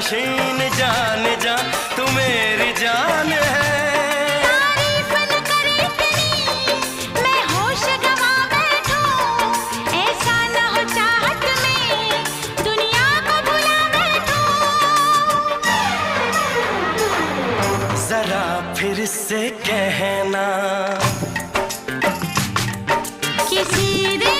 नशीन जान जा तू मेरी जान है। तारीफ न करे इतनी मैं होश गवा बैठूं, ऐसा न हो चाहत में दुनिया को भुला बैठूं। जरा फिर से कहना किसी दिन